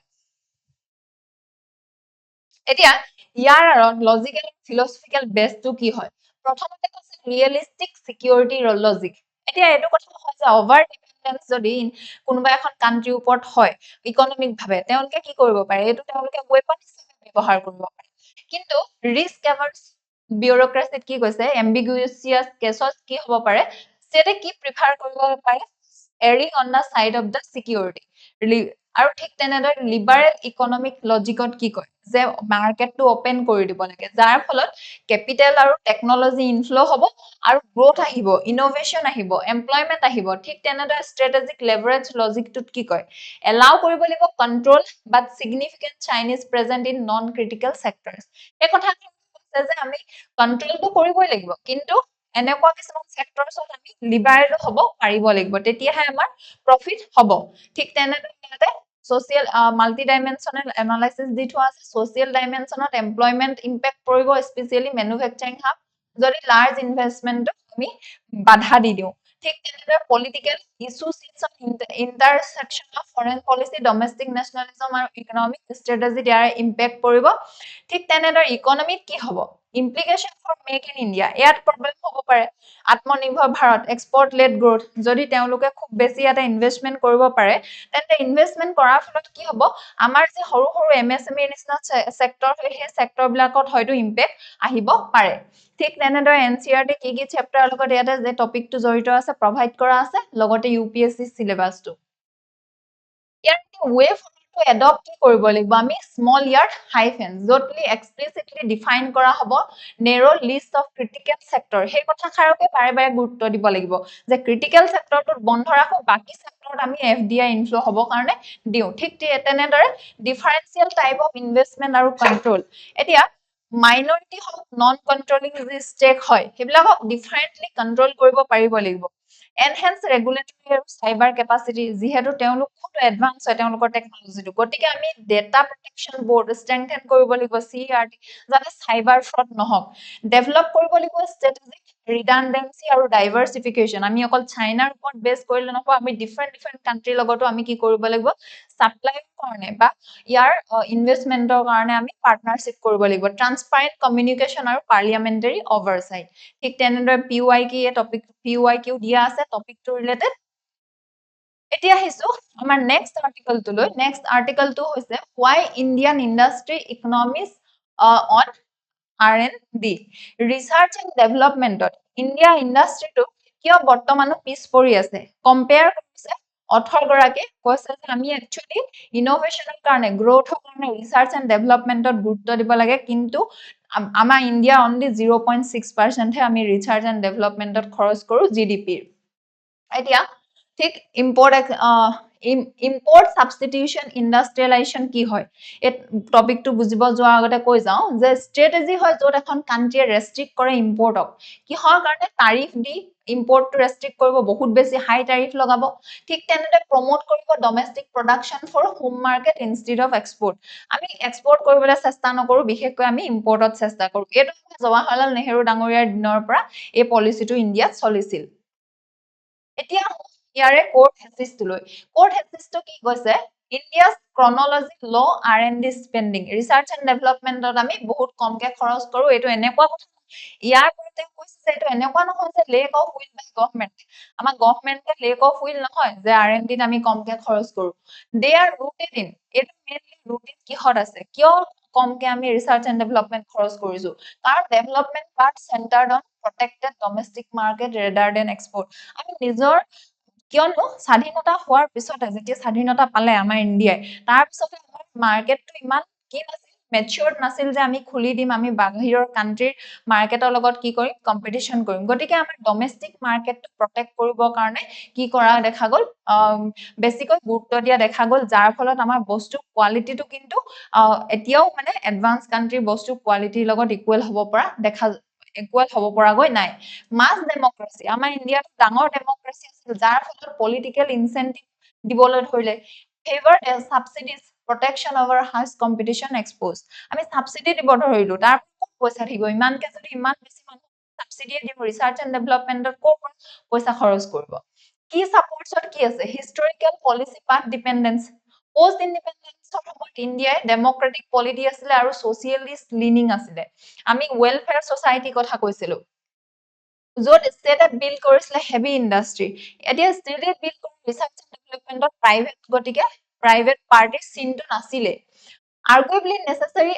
এতিয়া ইয়াৰ লজিকেল ফিলসফিক্যাল বেসটো কি হয় প্ৰথমতে কৈছে ৰিয়েলিস্টিক সিকিউৰিটি লজিক এতিয়া এটো কথা হয় যে ওভাৰ ডিপেন্ডেন্স যদি কোনোবা এখন কান্ট্ৰিৰ ওপৰত হয় ইকনমিক ভাবে তেওঁলোকে কি কৰিব পাৰে এটো তেওঁলোকে ওয়েপন হিচাপে ব্যৱহাৰ কৰিব পাৰে কিন্তু ৰিস্ক এভাৰ্স বিউৰোক্ৰেসিত কি কৈছে এম্বিগুয়াস কেছত কি হ'ব পাৰে সেটা কি প্ৰিফাৰ কৰিব পাৰে Ering on the side of the security আৰু ঠিক তেনেদৰে লিবাৰেল ইকনমিক লজিকত কি কয় যে মাৰ্কেটটো ওপেন কৰি দিব লাগে যাৰ ফলত কেপিটেল আৰু টেকনলজি ইনফ্লো হ'ব আৰু গ্ৰোথ আহিব ইনোভেশন আহিব এমপ্লয়মেন্ট আহিব ঠিক তেনেদৰে ষ্ট্ৰেটেজিক লেভাৰেজ লজিকটোত কি কয় এলাউ কৰিব লাগিব control but significant Chinese present in non critical sectors এই কথাটো কৈছে যে আমি কন্ট্ৰোলটো কৰিবই লাগিব কিন্তু এনেকুৱা কিছুমান সেক্টৰছত আমি লিবাৰেল হ'ব পাৰিব লাগিব তেতিয়াহে আমাৰ প্ৰফিট হ'ব ঠিক তেনেদৰে social multi-dimensional analysis দি থোৱা আছে social dimensionত employment impact পৰিব স্পেশালি manufacturing hub যদি large investment আমি বাধা দি দিও ঠিক তেনেদৰে political issues intersection of foreign policy domestic nationalism আৰু economic strategy দ্বাৰা impact পৰিব ঠিক তেনেদৰে ইকনমিত কি হ'ব implication for make in India ইয়াত প্ৰবলেম হ'ব পাৰে আত্মনিৰ্ভৰ ভাৰত এক্সপোৰ্ট লেড গ্ৰোথ যদি তেওঁলোকে খুব বেছি এটা ইনভেষ্টমেন্ট কৰিব পাৰে তেন্তে ইনভেষ্টমেন্ট কৰাৰ ফলত কি হ'ব আমাৰ যে সৰু সৰু এমএসএমই নিচিনা সেক্টৰ হয় সেই সেক্টৰ বিলাকত হয়তো ইম্পেক্ট আহিব পাৰে ঠিক তেনেদৰে এনসিআৰটি কি চেপ্টাৰৰ লগত ইয়াতে যে টপিকটো জড়িত আছে প্ৰভাইড কৰা আছে লগতে ইউপিএসসি সিলেবাসটো ইয়াৰ ৱে ফৰ্মটো এডপ্ট কি কৰিব লাগিব আমি স্মল ইয়াৰ্ড হাইফেন য'তলি এক্সপ্লিসিটলি ডিফাইন কৰা হ'ব narrow list of critical sector সেই কথাষাৰকে বাৰে বাৰে গুৰুত্ব দিব লাগিব যে ক্ৰিটিকেল সেক্টৰটো বন্ধ ৰাখো বাকি সেক্টৰত আমি এফডিআই ইনফ্লো হ'ব কাৰণে দিও ঠিক তেনেদৰে ডিফাৰেন্সিয়েল টাইপ অফ ইনভেষ্টমেন্ট আৰু কন্ট্ৰোল এতিয়া মাইনৰিটি হওক নন কন্ট্ৰোলিং যি ষ্টেক হয় সেইবিলাকক ডিফাৰেন্টলি কন্ট্ৰোল কৰিব পাৰিব লাগিব এনহেন্স ৰেগুলেটৰী আৰু সাইবাৰ কেপাসিটি যিহেতু তেওঁলোক খুব এডভান্স হয় তেওঁলোকৰ টেকনলজিটো গতিকে আমি ডেটা প্ৰটেকচন বোৰ্ড ষ্ট্ৰেংথেন কৰিব লাগিব সিআৰটি যাতে সাইবাৰ ফ্ৰড নহওক ডেভেলপ কৰিব লাগিব ষ্ট্ৰেটেজিক ৰিডান্ডেন্সি আৰু ডাইভাৰ্সিফিকেশন আমি অকল চাইনাৰ ওপৰত বেস কৰিলে নহব আমি ডিফাৰেন্ট কান্ট্ৰিৰ লগতো আমি কি কৰিব লাগিব সাপ্লাইৰ কাৰণে বা ইয়াৰ ইনভেষ্টমেন্টৰ কাৰণে আমি পাৰ্টনাৰশ্বিপ কৰিব লাগিব ট্ৰান্সপাৰেন্ট কমিউনিকেশন আৰু পাৰ্লিয়ামেন্টাৰী ওভাৰসাইট ঠিক তেনেদৰে পিওআইকিউ এই টপিক পিওআইকিউ দিয়া আছে টপিকটো ৰিলেটেড এতিয়া আহিছো আমাৰ নেক্সট আৰ্টিকলটো লৈ নেক্সট আৰ্টিকলটো হৈছে why Indian industry economies on R&D research and development India industry to কিয় বৰ্তমানো পিছ পৰি আছে কম্পেয়াৰ কৰিছে অথৰ গৰাকী কৈছে যে আমি একচুয়ালি ইনোভেশনৰ কাৰণে গ্ৰোথৰ কাৰণে ৰিসাৰ্চ এন্ড ডেভেলপমেন্টত গুৰুত্ব দিব লাগে কিন্তু আমাৰ ইন্ডিয়া অনলি 0.6% হে আমি ৰিসাৰ্চ এন্ড ডেভেলপমেন্টত খৰচ কৰো জিডিপি এতিয়া ঠিক ইম্পোৰ্ট সাবস্টিটিউশন ইন্ডাস্ট্ৰিয়ালাইজেশন কি হয় এই টপিকটো বুজিব যোৱাৰ আগতে কৈ যাও যে স্ট্ৰেটেজি হয় যত এখন কান্ট্ৰিয়ে ৰেস্ট্ৰিক্ট কৰে ইম্পোৰ্টক কিহৰ কাৰণে তাৰিফ দি ইম্পোৰ্টটো ৰেস্ট্ৰিক্ট কৰিব বহুত বেছি হাই তাৰিফ লগাব ঠিক তেনেদৰে প্ৰমোট কৰিব domestic production for home market instead of export আমি এক্সপোৰ্ট কৰিবলৈ চেষ্টা নকৰো বিশেষকৈ আমি ইম্পোৰ্টত চেষ্টা কৰো এটো জৱাহৰলাল নেহেৰু ডাঙৰীয়াৰ দিনৰ পৰা এই পলিচিটো ইণ্ডিয়াত চলিছিল এতিয়া ইয়াৰে কোড হেচিছটো লৈ কোড হেচিছটো কি কৈছে ইণ্ডিয়াস ক্ৰনলজি ল R&D স্পেন্ডিং ৰিসাৰ্চ এন্ড ডেভেলপমেন্টত আমি বহুত কমকে খৰচ কৰো এটো এনেকুৱা কথা ইয়াৰ পৰতে কৈছে যে এটো এনেকুৱা নহয় যে lake of will buy government আমাৰ গভৰ্নমেন্টে লেক অফ উইল নহয় যে R&D ত আমি কমকে খৰচ কৰো দে আৰ ৰুটেড ইন এটো মেইনলি ৰুটেড কিহত আছে কিয় কমকে আমি ৰিসাৰ্চ এন্ড ডেভেলপমেন্ট খৰচ কৰিছো কাৰণ development part centred on protected domestic market rather than export আমি নিজৰ কিয়নো স্বাধীনতা হোৱাৰ পিছতে যেতিয়া স্বাধীনতা পালে আমাৰ ইণ্ডিয়াই তাৰ পিছতে আমাৰ মাৰ্কেটটো ইমান কি নাছিল মেচিউৰড নাছিল যে আমি খুলি দিম আমি বাহিৰৰ কান্ট্ৰিৰ মাৰ্কেটৰ লগত কি কৰিম কম্পিটিশন কৰিম গতিকে আমাৰ ডমেস্টিক মাৰ্কেটটো প্ৰটেক্ট কৰিবৰ কাৰণে কি কৰা দেখা গ'ল বেছিকৈ গুৰুত্ব দিয়া দেখা গ'ল যাৰ ফলত আমাৰ বস্তু কোৱালিটিটো কিন্তু এতিয়াও মানে এডভান্স কান্ট্ৰিৰ বস্তু কোৱালিটিৰ লগত ইকুৱেল হ'ব পৰা দেখা ইকুৱেল হ'ব পৰাগৈ নাই মাস ডেমক্ৰেসি আমাৰ ইণ্ডিয়াত ডাঙৰ ডেমক্ৰেসি আছিল যাৰ ফলত পলিটিক্যাল ইনসেন্টিভ দিবলৈ ধৰিলে favour subsidies protection over harsh competition expose আমি সাবসিডি দিব ধৰিলো তাৰ পইচা থাকিব ইমানকে যদি ইমান বেছি মানুহ সাবসিডি দিব ৰিসাৰ্চ এন্ড ডেভেলপমেন্টত পইচা খৰচ কৰিব কি সাপোৰ্টছত কি আছে হিষ্টৰিক্যাল পলিসি পাথ ডিপেন্ডেন্স পোষ্ট ইন্ডিপেন্ডেন্সৰ সময়ত ইণ্ডিয়াই ডেমক্ৰেটিক পলিটি আছিল আৰু সোশিয়েলিষ্ট লিনিং আছিল আমি ওয়েলফেয়াৰ সোসাইটি কথা কৈছিলো য'ত ষ্টেটে বিল কৰিছিলে হেভি ইণ্ডাষ্ট্ৰি এতিয়া ষ্টেটে বিল কৰি ৰিসাৰ্চ এন্ড ডেভেলপমেন্টত প্ৰাইভেট গতিকে প্ৰাইভেট পাৰ্টিৰ চিনটো নাছিলে arguably necessary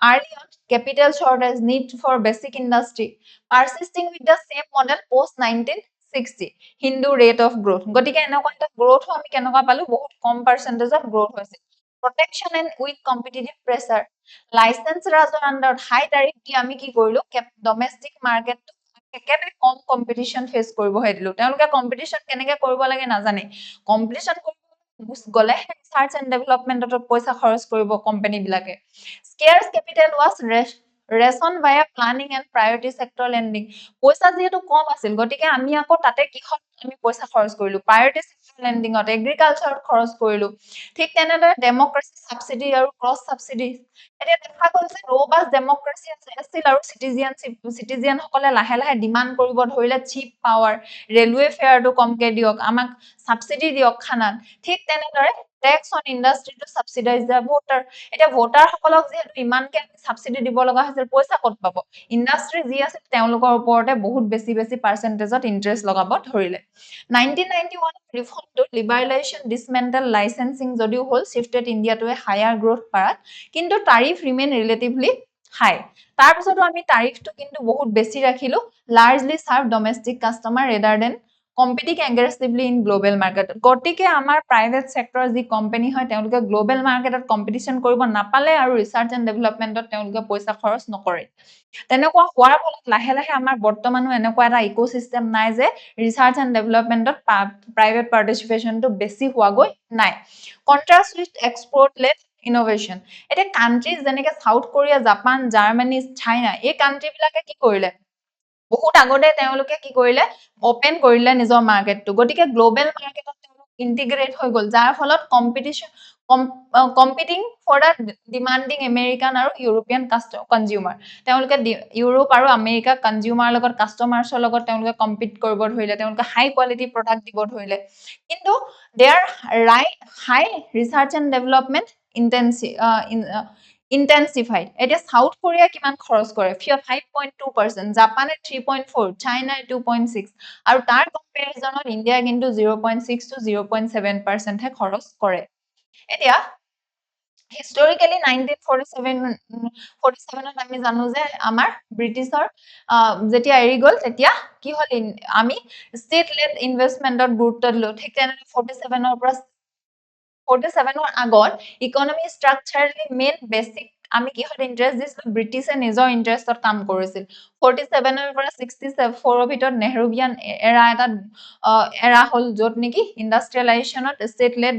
early on capital shortage need for basic industry persisting with the same model post 1960 60 Hindu rate of growth গতিকে এনেকুৱা এটা গ্ৰোথ আমি কেনেকুৱা পালো বহুত কম পাৰ্চেন্টেজত গ্ৰোথ হৈছে protection and weak competitive pressure license ৰাজৰ আন্ডাৰত হাই তাৰিফ দি আমি কি কৰিলো ডমেষ্টিক মাৰ্কেট একেবাৰে কম কম্পিটিশন ফেচ কৰিব হেদিলো তেওঁলোকে কম্পিটিশন কেনেকৈ কৰিব লাগে নাজানে কম্পিটিশন গলে ৰিসাৰ্চ এণ্ড ডেভেলপমেন্টত পইচা খৰচ কৰিব কোম্পানী বিলাকে scarce capital was ration via planning and priority sector lending পইচা যেহেতু কম আছিল গতিকে আমি আকৌ তাতে কিহত আমি পইচা খৰচ কৰিলো প্ৰায়ৰিটি সেক্টৰ লেন্ডিংত এগ্ৰিকালচাৰত খৰচ কৰিলো ঠিক তেনেদৰে ডেমক্ৰেসি সাবসিডি আৰু ক্ৰস সাবসিডি এতিয়া দেখা গল যে ৰবাস ডেমক্ৰেসি আছিল আৰু সিটিজেন সকলে লাহে লাহে ডিমান্ড কৰিব ধৰিলে চিপ পাৱাৰ ৰেলৱে ফেয়াৰটো কমকে দিয়ক আমাক সাবসিডি দিয়ক খানাত ঠিক তেনেদৰে tax on industry to subsidise the voter এটা ভোটাৰ সকলক যেহেতু ইমানকে সাবসিডি দিব লগা হৈছিল পইচা কত পাব ইন্ডাস্ট্রি যি আছে তেওঁলোকৰ ওপৰতে বহুত বেছি পাৰ্চেন্টেজত ইন্টাৰেষ্ট লগাব ধৰিলে 1991 ৰিফৰ্মটো লিবাৰেলাইজেশন ডিসমেন্টেল লাইসেন্সিং যদিও হল শিফটেড ইন্ডিয়া টু এ হায়াৰ গ্ৰোথ পাৰাত কিন্তু তাৰিফ ৰিমেইন ৰিলেটিভলি হাই তাৰ পিছতো আমি তাৰিফটো কিন্তু বহুত বেছি ৰাখিলো largely serve domestic customer rather than competing aggressively in global market গটিকে আমাৰ প্ৰাইভেট সেক্টৰ যি কোম্পানী হয় তেওঁলোকে গ্লোবাল মাৰ্কেটত কম্পিটিশন কৰিব নাপালে আৰু ৰিসাৰ্চ এণ্ড ডেভেলপমেন্টত তেওঁলোকে পইচা খৰচ নকৰে তেনেকুৱা হোৱাৰ ফলত লাহে লাহে আমাৰ বৰ্তমানো এনেকুৱা এটা ইকোসিস্টেম নাই যে ৰিসাৰ্চ এণ্ড ডেভেলপমেন্টত প্ৰাইভেট পাৰ্টিসিপেশনটো বেছি হোৱাগৈ নাই contrast with export led innovation এটা কান্ট্ৰিজ যেনেকে South Korea Japan Germany China এই কান্ট্ৰি বিলাকে কি কৰিলে বহুত আগতে তেওঁলোকে কি কৰিলে ওপেন কৰিলে নিজৰ মাৰ্কেটটো গটিকে গ্লোবাল মাৰ্কেটত তেওঁলোক ইন্টিগ্ৰেট হৈ গল যাৰ ফলত competition competing for the demanding American আৰু ইউৰোপিয়ান কনজিউমাৰ তেওঁলোকে ইউৰোপ আৰু আমেৰিকা কনজিউমাৰ লগত কাস্টমাৰ্ছৰ লগত তেওঁলোকে কম্পিট কৰিব ধৰিলে তেওঁলোকে হাই কোৱালিটি প্ৰডাক্ট দিব ধৰিলে কিন্তু there high research and development intensified এতিয়া সাউথ কোৰিয়া কিমান খৰচ কৰে 5.2% জাপানে 3.4 চাইনাই 2.6 আৰু তাৰ কম্পেৰিজনত ইন্ডিয়া কিন্তু 0.6 to 0.7% হে খৰচ কৰে এতিয়া হিস্টোৰিকেলি 1947 আমি জানো যে আমাৰ ব্ৰিটিছৰ যেতিয়া এৰি গল তেতিয়া কি হল আমি ষ্টেট লেড ইনভেষ্টমেন্টত গুৰুত্ব দিলো ঠিক তেনেদৰে 47 পৰা 47 আগত ইকোনমি স্ট্ৰাকচাৰলি মেইন বেসিক আমি কিহত ইন্টাৰেষ্ট দিছিলো ব্ৰিটিছে নিজৰ ইন্টাৰেষ্টত কাম কৰিছিল 47 পৰা 64 ভিতৰত নেহৰুভিয়ান এৰা হল যত নেকি ইন্ডাষ্ট্ৰিয়েলাইজেশনত ষ্টেট লেড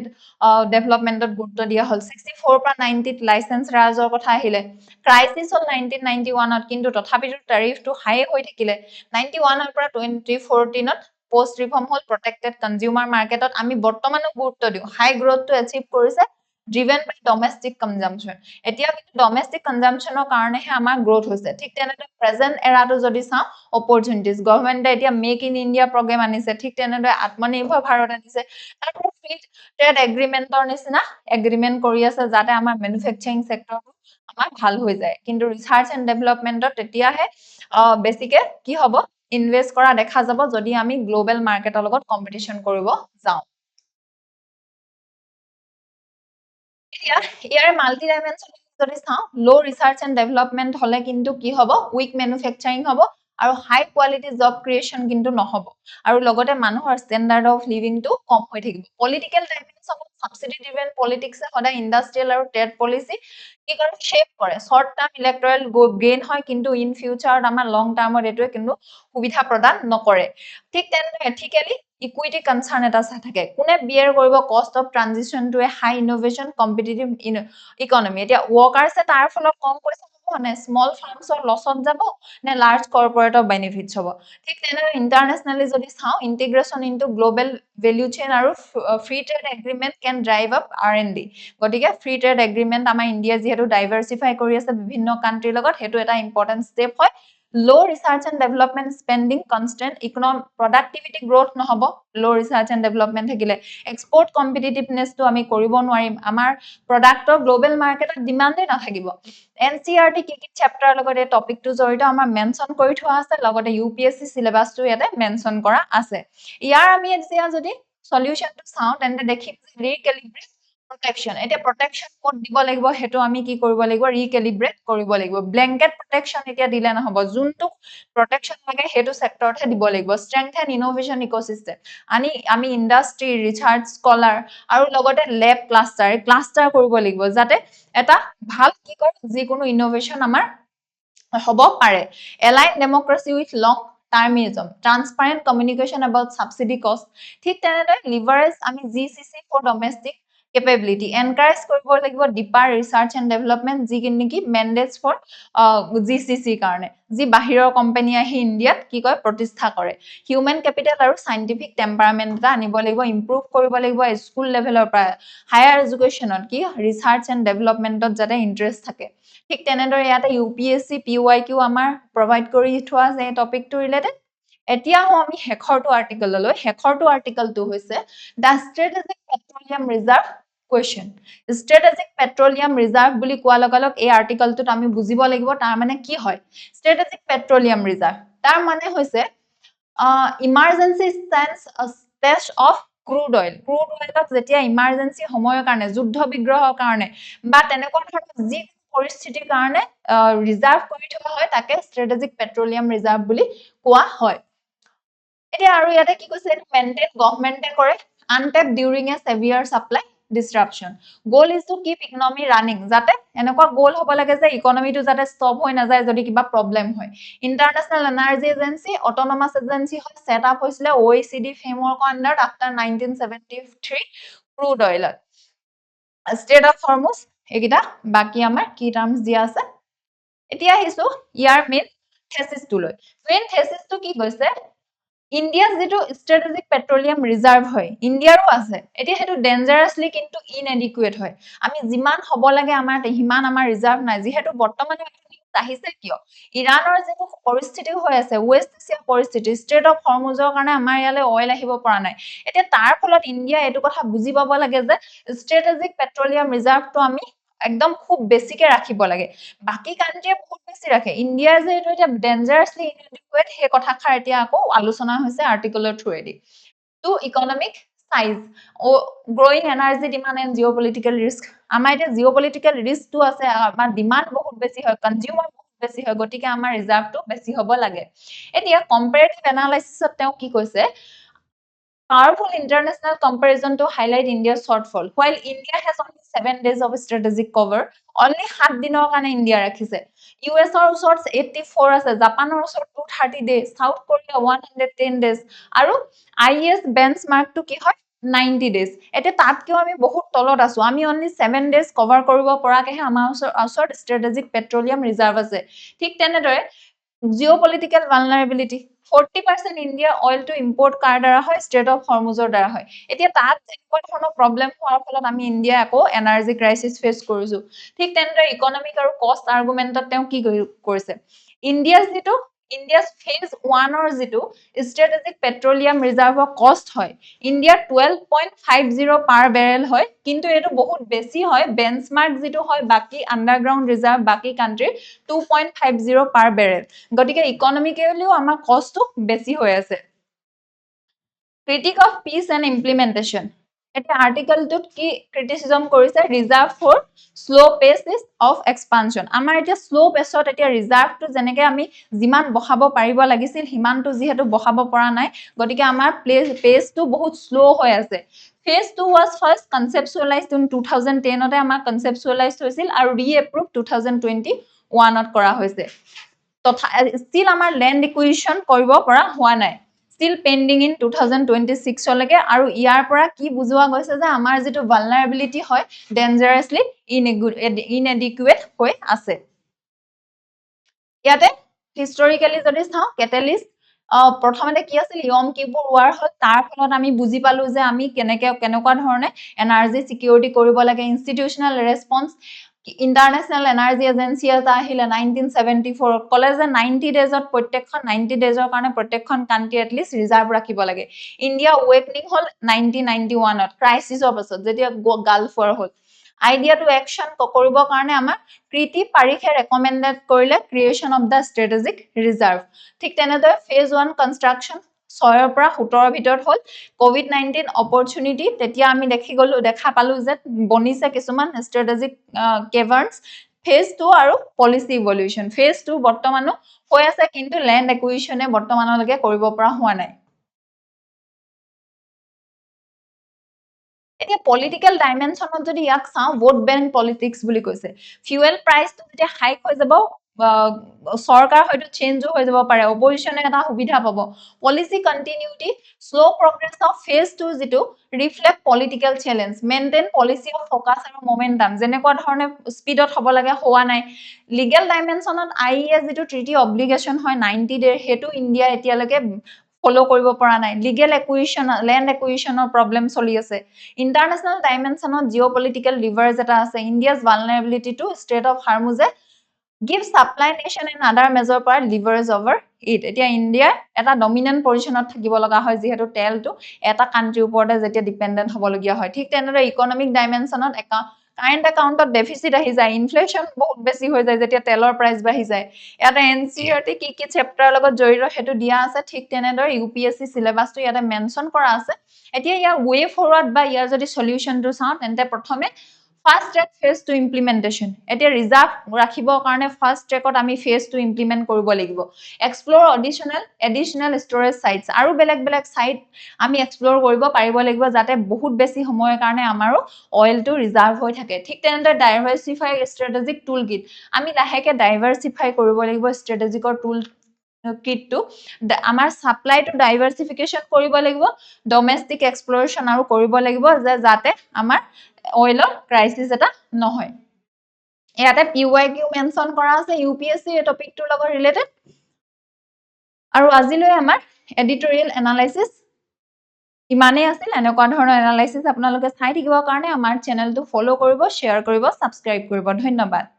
ডেভেলপমেন্টত গুৰুত্ব দিয়া হল 64 পৰা 90 ত লাইসেন্স ৰাজৰ কথা আহিলে ক্ৰাইসিস হল 1991 ত কিন্তু তথাপিতো ট্যাৰিফটো হাই হৈ থাকিলে 91 ৰ পৰা 2014 ত পোষ্ট ৰিফৰ্ম হল প্ৰটেক্টেড কনজিউমাৰ মাৰ্কেটত আমি বৰ্তমানো গুৰুত্ব দিও হাই গ্ৰোথটো এচিভ কৰিছে driven by domestic consumption এতিয়া কিন্তু ডমেষ্টিক কনজাম্পশনৰ কাৰণেহে আমাৰ গ্ৰোথ হৈছে ঠিক তেনেদৰে প্ৰেজেন্ট এৰাটো যদি চাও অপৰচুনিটিজ গভৰ্নমেন্টে এতিয়া মেক ইন ইন্ডিয়া প্ৰগ্ৰাম আনিছে ঠিক তেনেদৰে আত্মনিৰ্ভৰ ভাৰত আনিছে তাৰ ফ্ৰী ট্ৰেড এগ্ৰিমেন্টৰ নিচিনা এগ্ৰিমেন্ট কৰি আছে যাতে আমাৰ ম্যানুফ্যাকচাৰিং সেক্টৰটো আমাৰ ভাল হৈ যায় কিন্তু ৰিসাৰ্চ এণ্ড ডেভেলপমেন্টত তেতিয়াহে বেছিকে কি হ'ব ইনভেস্ট কৰা দেখা যাব যদি আমি গ্লোবাল মাৰ্কেটৰ লগত কম্পিটিশন কৰিব যাও ইয়াৰ মাল্টি ডাইমেনশনাল যদি চাও লো ৰিসাৰ্চ এণ্ড ডেভেলপমেন্ট হলে কিন্তু কি হ'ব উইক ম্যানুফ্যাকচাৰিং হ'ব আৰু হাই কোৱালিটি জব ক্ৰিয়েচন কিন্তু নহব আৰু লগতে মানুহৰ ষ্টেণ্ডাৰ্ড অফ লিভিংটো কম হৈ থাকিব পলিটিক্যাল ডাইমেনশনত সাবসিডি ড্ৰিভেন পলিটিক্সে সদায় ইন্ডাষ্ট্ৰিয়েল আৰু ট্ৰেড পলিসি কি কৰে শেপ কৰে শৰ্ট টাৰ্ম ইলেক্টৰেল গেইন হয় কিন্তু ইন ফিউচাৰত আমাৰ লং টাৰ্মত এটোৱে কিন্তু সুবিধা প্ৰদান নকৰে ঠিক তেনেদৰে এথিক্যালি ইকুইটি কনসাৰ্ন এটা থাকে কোনে বিয়াৰ কৰিব cost of transition to a high innovation competitive economy এতিয়া ওয়াৰ্কাৰ্সে তাৰ ফলত কম পইচা পাব নে স্মল ফাৰ্মছৰ লছত যাব নে লাৰ্জ কৰ্পোৰেটৰ বেনিফিটছ হ'ব ঠিক তেনেদৰে ইন্টাৰনেশনালি যদি চাও ইন্টিগ্ৰেশন ইনটু গ্লোবাল ভ্যালু চেইন আৰু free trade agreement can drive up R&D গতিকে ফ্ৰী ট্ৰেড এগ্ৰিমেন্ট আমাৰ ইন্ডিয়া যেহেতু ডাইভাৰ্সিফাই কৰি আছে বিভিন্ন কান্ট্ৰিৰ লগত হেতু এটা ইম্পৰ্টেন্ট স্টেপ হয় low research and development spending constant economic productivity growth নহব low research and development থাকিলে export competitiveness তো আমি কৰিব নোৱাৰিম আমাৰ প্ৰডাক্টৰ গ্লোবাল মাৰ্কেটত ডিমান্ডে নাথাকিব NCERT কি চেপ্টাৰ লগতে টপিকটো জড়িত আমাৰ মেনশন কৰি থোৱা আছে লগতে UPSC সিলেবাসটো ইয়াতে মেনশন কৰা আছে ইয়াৰ আমি এতিয়া যদি সলিউশনটো চাও তেন্তে দেখিম ৰিক্যালিব্ৰেট protection এতিয়া protection ক'ত দিব লাগিব হেতু আমি কি কৰিব লাগিব ৰিকেলিব্ৰেট কৰিব লাগিব blanket protection এতিয়া দিলে নহব যোনটো protection লাগে হেতু সেক্টৰতে দিব লাগিব strengthen innovation ecosystem আমি ইন্ডাষ্ট্ৰি ৰিচাৰ্চ স্কলাৰ আৰু লগতে ল্যাব ক্লাষ্টাৰ কৰিব লাগিব যাতে এটা ভাল কি কয় যিকোনো ইনোভেশন আমাৰ হ'ব পাৰে align democracy with long termism transparent communication about subsidy cost ঠিক তেনেদৰে leverage আমি GCC for domestic capability encourage কৰিব লাগিব deeper research and development যি কিনকি mandates for GCC কাৰণে যি বাহিৰৰ কোম্পানী আহি ইন্ডিয়াত কি কয় প্ৰতিষ্ঠা কৰে হিউম্যান ক্যাপিটাল আৰু সাইন্টিফিক টেম্পাৰামেন্ট এটা আনিব লাগিব ইমপ্ৰুভ কৰিব লাগিব স্কুল লেভেলৰ পৰা হায়াৰ এডুকেশনত কি ৰিসাৰ্চ এন্ড ডেভেলপমেন্টত যাতে ইন্টাৰেষ্ট থাকে ঠিক তেনেদৰে ইয়াতে UPSC PYQ আমাৰ প্ৰভাইড কৰি থোৱা আছে এই টপিকটো ৰিলেটেড এতিয়া আমি হেখৰটো আৰ্টিকেলটো হৈছে the strategic petroleum reserve question strategic petroleum reserve বুলি কোৱা লগালক এই আৰ্টিকেলটোত আমি বুজিব লাগিব তাৰ মানে কি হয় strategic petroleum reserve তাৰ মানে হৈছে emergency stash of crude oil যেতিয়া emergency সময়ৰ কাৰণে যুদ্ধ বিগ্ৰহৰ কাৰণে বা তেনেকুৱা ধৰণৰ যি পৰিস্থিতিৰ কাৰণে ৰিজাৰ্ভ কৰি থোৱা হয় তাকে strategic petroleum reserve বুলি কোৱা হয় এতিয়া আৰু ইয়াতে কি কৈছে মেইনটেইন গভৰ্নমেন্টে কৰে untapped during a severe supply disruption goal is to keep economy running যাতে এনেকুৱা গোল হ'ব লাগে যে ইকোনমিটো যাতে ষ্টপ হৈ না যায় যদি কিবা প্ৰবলেম হয় international energy agency autonomous agency হয় সেট আপ হৈছিল OECD ফ্ৰেমৱৰ্কৰ under after 1973 crude oil strait of Hormuz একিটা বাকি আমাৰ কি টাৰ্মছ দিয়া আছে এতিয়া আহিছো ইয়াৰ মেইন থেসিসটো লৈ মেইন থেসিসটো কি কৈছে ইন্ডিয়াৰ যেটো স্ট্ৰেটেজিক পেট্ৰোলিয়াম ৰিজাৰ্ভ হয় ইন্ডিয়াৰো আছে এতিয়া হেতু ডেঞ্জাৰাসলি কিন্তু ইনএডিকুৱেট হয় আমি যিমান হ'ব লাগে আমাৰ হিমান আমাৰ ৰিজাৰ্ভ নাই যেহেতু বৰ্তমানে আহিছে কিয় ইৰানৰ যেটো পৰিস্থিতি হৈ আছে ওয়েস্ট এছিয়া পৰিস্থিতি ষ্ট্ৰেট অফ হৰমুজৰ কাৰণে আমাৰ ইয়ালে অয়েল আহিব পৰা নাই এতিয়া তাৰ ফলত ইন্ডিয়া এটো কথা বুজি পাব লাগে যে স্ট্ৰেটেজিক পেট্ৰোলিয়াম ৰিজাৰ্ভটো আমি একদম খুব বেছিকে ৰাখিব লাগে বাকি কান্ট্ৰিয়ে বহুত বেছি ৰাখে ইন্ডিয়া যে এটো এটা ডেঞ্জাৰাসলি ইনএডিকুৱেট হে কথাখাৰ এতিয়া আকৌ আলোচনা হৈছে আৰ্টিকেলৰ থ্ৰুৱেদি to economic size growing energy demand and geopolitical risk আমাৰ এটা জিওপলিটিক্যাল ৰিস্কটো আছে আমাৰ ডিমান্ড বহুত বেছি হয় কনজিউমাৰ বহুত বেছি হয় গতিকে আমাৰ ৰিজাৰ্ভটো বেছি হ'ব লাগে এতিয়া কম্পাৰেটিভ এনালাইসিসত তেওঁ কি কৈছে powerful international comparison to highlight India's shortfall. While India has only 7 days of strategic cover, only 7 দিনৰ কাৰণে ইন্ডিয়া ৰাখিছে US ৰ ওচৰত 84 আছে জাপানৰ ওচৰত 230 days সাউথ কোৰিয়া 110 days আৰু IS বেঞ্চমাৰ্কটো কি হয় 90 days এতে তাতকেও আমি বহুত তলত আছো আমি only 7 days কভাৰ কৰিব পৰাকেহে আমাৰ ওচৰত স্ট্ৰেটেজিক পেট্ৰোলিয়াম ৰিজাৰ্ভ আছে ঠিক তেনেদৰে geopolitical vulnerability 40% India oil to import কাৰ দ্বাৰা হয় ষ্টেট অফ হৰমুজৰ দ্বাৰা হয় এতিয়া তাত এনেকুৱা ধৰণৰ প্ৰবলেম হোৱাৰ ফলত আমি ইন্ডিয়া আকৌ এনাৰ্জি ক্ৰাইসিস ফেস কৰিছো ঠিক তেনেদৰে ইকোনমিক আৰু কষ্ট আৰ্গুমেন্টত তেওঁ কি কৰিছে ইন্ডিয়া's phase 1 or যেটো strategic petroleum reserve cost হয় ইন্ডিয়া 12.50 per barrel হয় কিন্তু এটো বহুত বেছি হয় বেঞ্চমাৰ্ক যেটো হয় বাকি আন্ডাৰগ্ৰাউন্ড ৰিজাৰ্ভ বাকি কান্ট্ৰি 2.50 per barrel গটিকে ইকোনমিক্যালিও আমাৰ কষ্টটো বেছি হৈ আছে critic of peace and implementation এটা আৰ্টিকেলটোত কি ক্ৰিটিসিজম কৰিছে reserve for slow pace of expansion আমাৰ এটা স্লো পেসত এটা ৰিজাৰ্ভটো জেনেকে আমি যিমান বহাব পাৰিব লাগিছিল হিমানটো যেহেতু বহাব পৰা নাই গটিকে আমাৰ পেসটো বহুত স্লো হৈ আছে phase 2 was first conceptualized in 2010 তে আমাৰ conceptualized হৈছিল আৰু ৰি-এপ্ৰুভ 2021 ত কৰা হৈছে তথা still আমাৰ ল্যান্ড একুইজিশন কৰিব পৰা হোৱা নাই still pending in 2026 লকে আৰু ইয়াৰ পৰা কি বুজোৱা গৈছে যে আমাৰ যেটো vulnerability হয় dangerously inadequate হৈ আছে ইয়াতে হিষ্টৰিক্যালি যদি চাও কেটালিস্ট প্ৰথমতে কি আছিল ইয়ম কিপুৰ ওৱাৰ হল তাৰ ফলত আমি বুজি পালো যে আমি কেনেকুৱা ধৰণে এনাৰ্জি সিকিউৰিটি কৰিব লাগে ইনষ্টিটিউশনাল ৰেসপন্স ইন্টাৰনেশনাল এনাৰ্জি এজেন্সি এটা আহিলে 1974 কলে যে 90 ডেজত প্ৰত্যেকখন 90 ডেজৰ কাৰণে প্ৰত্যেকখন কান্ট্ৰি এটলিষ্ট ৰিজাৰ্ভ ৰাখিব লাগে ইন্ডিয়া ওয়েকনিং হল 1991 ত ক্ৰাইসিসৰ পাছত যেতিয়া Gulf war hall idea to action কৰিব কাৰণে আমাৰ কৃতি পাৰিখে ৰেকমেন্ডেড কৰিলে ক্ৰিয়েশন অফ দা স্ট্ৰেটেজিক ৰিজাৰ্ভ ঠিক তেনেদৰে ফেজ 1 কনস্ট্ৰাকশন 6 পৰা 17 ভিতৰত হ'ল COVID-19 অপৰচুনিটি তেতিয়া আমি দেখা পালো যে বনিছে কিছুমান ষ্ট্ৰেটেজিক কেভাৰ্নছ ফেজ 2 আৰু পলিচি ইভলিউশন ফেজ 2 বৰ্তমানো হৈ আছে কিন্তু ল্যান্ড একুইজিশনে বৰ্তমানলৈকে কৰিব পৰা হোৱা নাই এতিয়া পলিটিক্যাল ডাইমেনশনত যদি ইয়াক চাওঁ ভোট বেংক পলিটিক্স বুলি কৈছে ফিউয়েল প্ৰাইচটো যেতিয়া হাইক হৈ যাব সৰকাৰ হয়তো চেঞ্জও হৈ যাব পাৰে অপজিশনে এটা সুবিধা পাব policy continuity slow progress of phase 2 যেটো reflect political challenge maintain policy of focus আৰু মোমেন্টাম যেনেকুৱা ধৰণে স্পিডত হ'ব লাগে হোৱা নাই লিগেল ডাইমেনশনত আইএ যেটো ট্ৰিটি অব্লিগেশন হয় 90 ডে হেতু ইন্ডিয়া এতিয়ালৈকে ফলো কৰিব পৰা নাই লিগেল একুইজিশন ল্যান্ড একুইজিশনৰ প্ৰবলেম চলি আছে ইন্টাৰনেশনাল ডাইমেনশনত জিঅপলিটিক্যাল লিভাৰেজ এটা আছে India's vulnerability to strait of হাৰমুজে give supply nation and other measure per leverage over it এতিয়া ইন্ডিয়া এটা ডমিনেন্ট পজিশনত থাকিব লগা হয় যেহেতু তেলটো এটা কান্ট্ৰি ওপৰতে যেতিয়া ডিপেন্ডেন্ট হ'ব লগিয়া হয় ঠিক তেনেদৰে ইকোনমিক ডাইমেনশনত কাৰেন্ট একাউন্টত ডেফিসিট আহি যায় ইনফ্লেশন বহুত বেছি হৈ যায় যেতিয়া তেলৰ প্ৰাইস বাঢ়ি যায় ইয়াতে এনসিআৰটি কি চেপ্টাৰ লগত জড়িত হেতু দিয়া আছে ঠিক তেনেদৰে ইউপিএসসি সিলেবাসটো ইয়াতে মেনশন কৰা আছে এতিয়া ইয়াৰ ৱে ফৰৱাৰ্ড বা ইয়াৰ যদি সলিউশনটো চাওঁ তেন্তে প্ৰথমে Fast track phase to implementation. এতিয়া ৰিজাৰ্ভ ৰাখিবৰ কাৰণে ফাৰ্স্ট ট্ৰেকত আমি ফেজ 2 ইমপ্লিমেন্ট কৰিব লাগিব এক্সপ্লোৰ এডিশনাল ষ্টৰেজ সাইটস আৰু বেলেগ সাইট আমি এক্সপ্লোৰ কৰিব পাৰিব লাগিব যাতে বহুত বেছি সময়ৰ কাৰণে আমাৰো অইলটো ৰিজাৰ্ভ হৈ থাকে ঠিক তেনেদৰে ডাইভাৰ্সিফাই ষ্ট্ৰেটেজিক টুল কিট আমি লাহেকে ডাইভাৰ্সিফাই কৰিব লাগিব ষ্ট্ৰেটেজিকৰ টুল কিটটো আমাৰ সাপ্লাইটো ডাইভাৰ্সিফিকেশন কৰিব লাগিব ডমেস্টিক এক্সপ্লোৰেশন আৰু কৰিব লাগিব যাতে আমাৰ অইলৰ ক্ৰাইসিস এটা নহয় ইয়াতে পিওয়াইকিউ মেনশন কৰা আছে ইউপিএসসি এই টপিকটোৰ লগত ৰিলেটেড আৰু আজিলৈ আমাৰ এডিটৰিয়েল এনালাইসিস ইমানেই আছিল এনেকুৱা ধৰণৰ এনালাইসিস আপোনালোকে চাই থাকিবৰ কাৰণে আমাৰ চেনেলটো ফলো কৰিব শেয়াৰ কৰিব সাবস্ক্ৰাইব কৰিব ধন্যবাদ